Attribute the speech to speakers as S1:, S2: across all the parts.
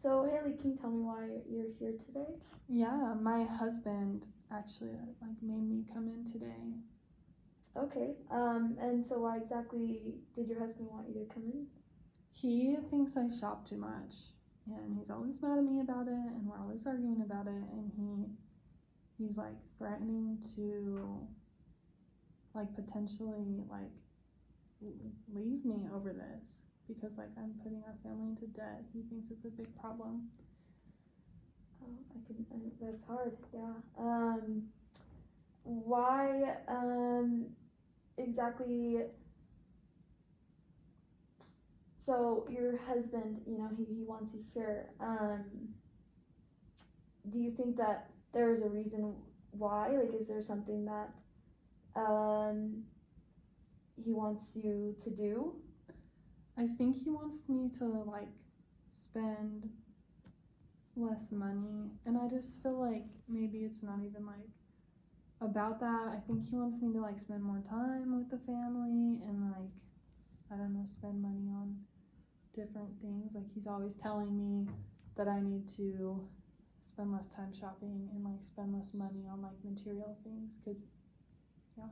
S1: So Haley, can you tell me why you're here today?
S2: Yeah, my husband actually made me come in today.
S1: Okay. And so why exactly did your husband want you to come in?
S2: He thinks I shop too much, and he's always mad at me about it, and we're always arguing about it, and he's like threatening to potentially leave me over this because I'm putting our family into debt. He thinks it's a big problem.
S1: Oh, that's hard. Yeah. Why exactly? So your husband, he wants you here. Do you think that there is a reason why? Like, is there something that um he wants you to do?
S2: I think he wants me to spend less money, and I just feel like maybe it's not even about that. I think he wants me to spend more time with the family and I don't know, spend money on different things. He's always telling me that I need to spend less time shopping and spend less money on material things because yeah.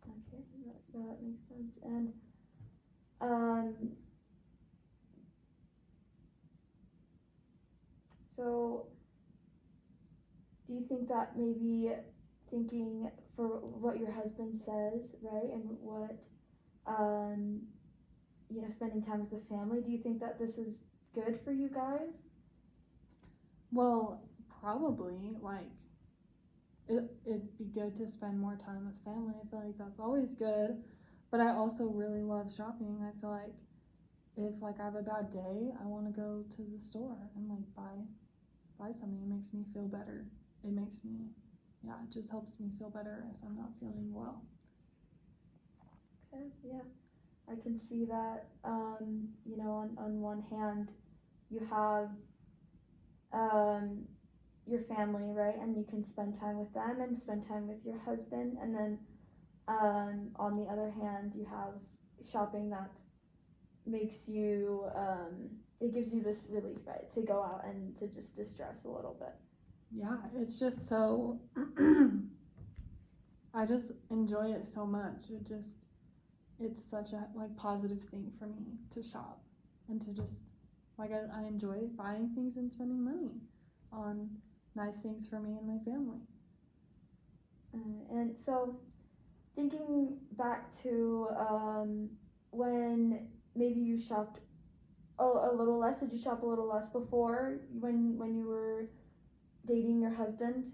S1: Okay, that makes sense. And um so do you think that maybe thinking for what your husband says, right, and what um spending time with the family, do you think that this is good for you guys?
S2: Well, probably it'd be good to spend more time with family. I feel like that's always good, but I also really love shopping. I feel like if I have a bad day, I want to go to the store and buy something. It makes me feel better. It makes me, yeah, it just helps me feel better if I'm not feeling well.
S1: Okay, yeah, I can see that. On one hand, you have um, your family, right, and you can spend time with them and spend time with your husband, and then on the other hand, you have shopping that makes you it gives you this relief, right, to go out and to just distress a little bit.
S2: Yeah, it's just so I just enjoy it so much. It's such a positive thing for me to shop and to just I enjoy buying things and spending money on nice things for me and my family.
S1: And so thinking back to when maybe you shopped a little less, did you shop a little less before when you were dating your husband?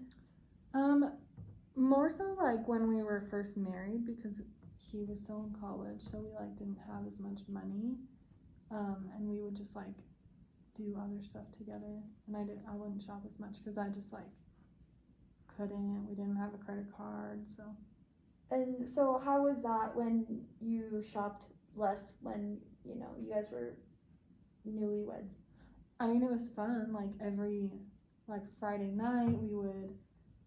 S2: More so when we were first married because he was still in college, so we didn't have as much money, and we would just do other stuff together, and I wouldn't shop as much because I just couldn't. We didn't have a credit card, so.
S1: And so how was that when you shopped less when you guys were newlyweds?
S2: I mean, it was fun. Every Friday night, we would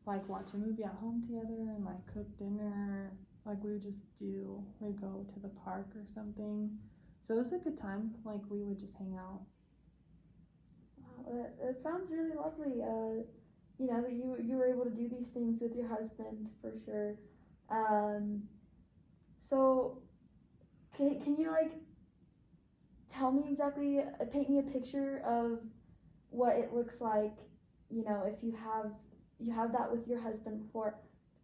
S2: watch a movie at home together and cook dinner. We'd go to the park or something. So it was a good time. We would just hang out.
S1: Wow, that sounds really lovely. That you were able to do these things with your husband for sure. Um, so can you tell me exactly, paint me a picture of what it looks like, if you have that with your husband before.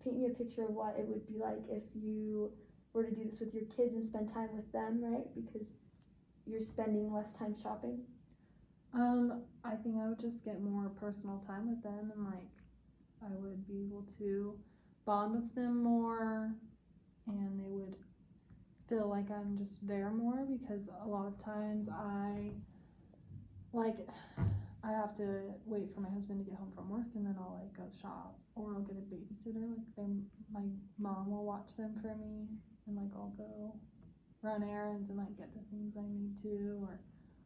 S1: Paint me a picture of what it would be like if you were to do this with your kids and spend time with them, right? Because you're spending less time shopping.
S2: I think I would just get more personal time with them, and I would be able to bond with them more, and they would feel like I'm just there more because a lot of times I have to wait for my husband to get home from work, and then I'll go shop, or I'll get a babysitter. My mom will watch them for me, and I'll go run errands and get the things I need to, or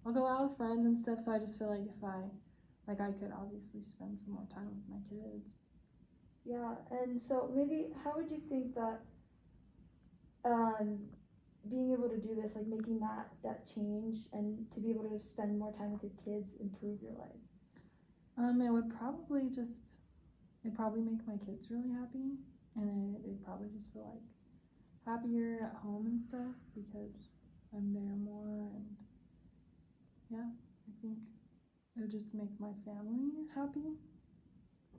S2: I'll go out with friends and stuff. So I just feel like if I could obviously spend some more time with my kids.
S1: Yeah, and so maybe how would you think that being able to do this, like making that change and to be able to spend more time with your kids improve your life?
S2: It would probably it'd probably make my kids really happy, and they'd probably just feel like happier at home and stuff because I'm there more, and yeah, I think it would just make my family happy.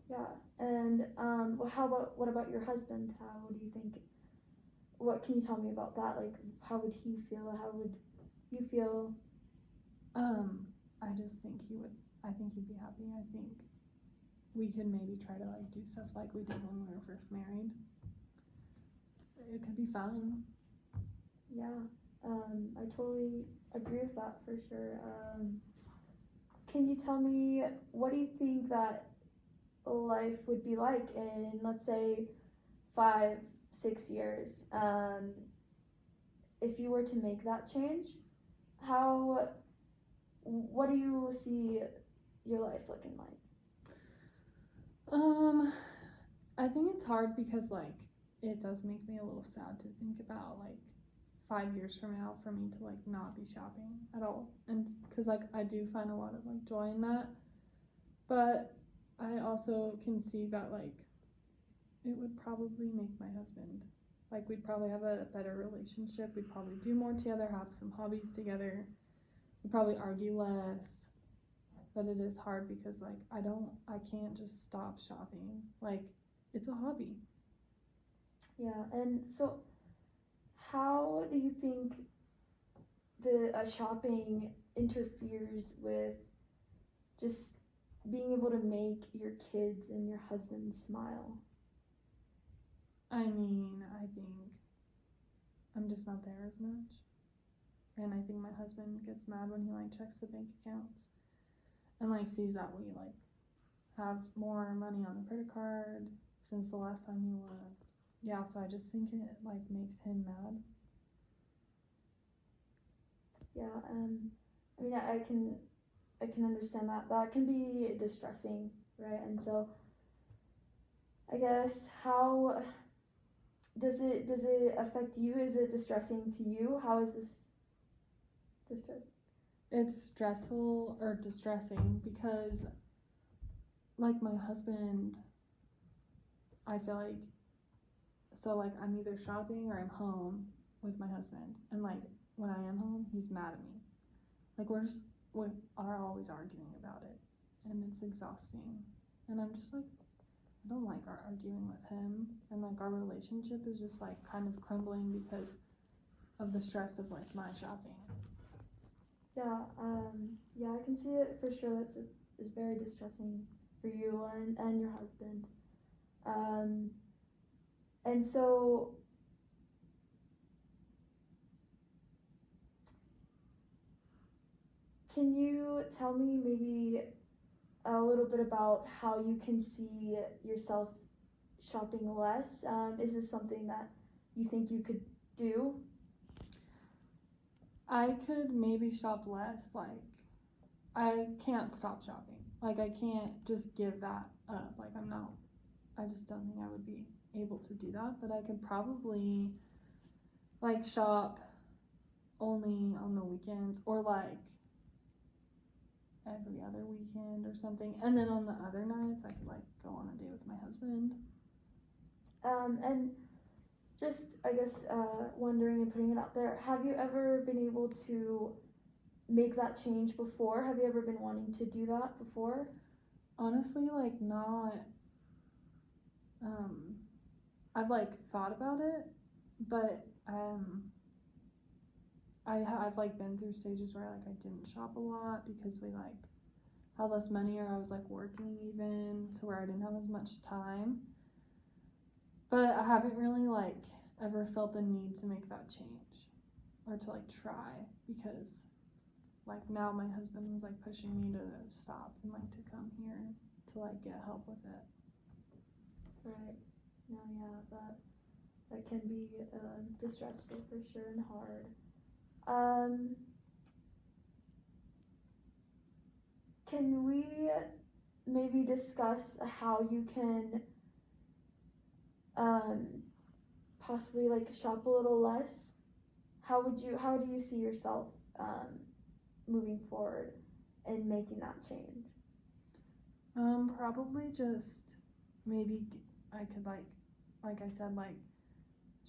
S1: Yeah. And what about your husband? How do you think? What can you tell me about that? Like, how would he feel? How would you feel?
S2: I just think I think he'd be happy. I think we could maybe try to like do stuff like we did when we were first married. It could be fun.
S1: Yeah. I totally agree with that for sure. Can you tell me what do you think that life would be like in, let's say, 5, 6 years? If you were to make that change, what do you see your life looking like?
S2: I think it's hard because like it does make me a little sad to think about like 5 years from now for me to like not be shopping at all, and because like I do find a lot of like joy in that, but I also can see that like it would probably make my husband like we'd probably have a better relationship, we'd probably do more together, have some hobbies together, we'd probably argue less. But it is hard because like I can't just stop shopping. Like it's a hobby.
S1: Yeah, and so how do you think the shopping interferes with just being able to make your kids and your husband smile?
S2: I mean, I think I'm just not there as much. And I think my husband gets mad when he like checks the bank accounts and like sees that we like have more money on the credit card since the last time he left. Yeah, so I just think it like makes him mad.
S1: Yeah, I mean, I can understand that. That can be distressing, right? And so I guess how does it affect you? Is it distressing to you? How is this distressing?
S2: It's stressful or distressing because like my husband, I feel like so like I'm either shopping or I'm home with my husband, and like when I am home he's mad at me. Like we are always arguing about it, and it's exhausting, and I'm just like I don't like our arguing with him, and like our relationship is just like kind of crumbling because of the stress of like my shopping.
S1: Yeah, yeah, I can see it for sure. It's very distressing for you and your husband. And so can you tell me maybe a little bit about how you can see yourself shopping less? Is this something that you think you could do?
S2: I could maybe shop less. Like I can't stop shopping. Like I can't just give that up. Like I just don't think I would be able to do that, but I could probably like shop only on the weekends or like every other weekend or something, and then on the other nights I could like go on a date with my husband.
S1: And just I guess wondering and putting it out there, have you ever been able to make that change before? Have you ever been wanting to do that before?
S2: Honestly, like not I've like thought about it, but I've like been through stages where like I didn't shop a lot because we like had less money, or I was like working even to where I didn't have as much time. But I haven't really like ever felt the need to make that change or to like try, because like now my husband was like pushing me to stop and like to come here to like get help with it.
S1: Right. No, yeah, that can be distressful for sure and hard. Can we maybe discuss how you can possibly like shop a little less? how do you see yourself moving forward and making that change?
S2: Probably just maybe I could like I said, like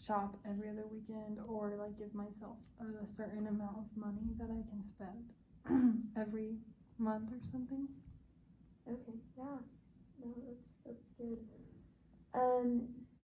S2: shop every other weekend, or like give myself a certain amount of money that I can spend every month or something.
S1: Okay, yeah, no, that's good. Um,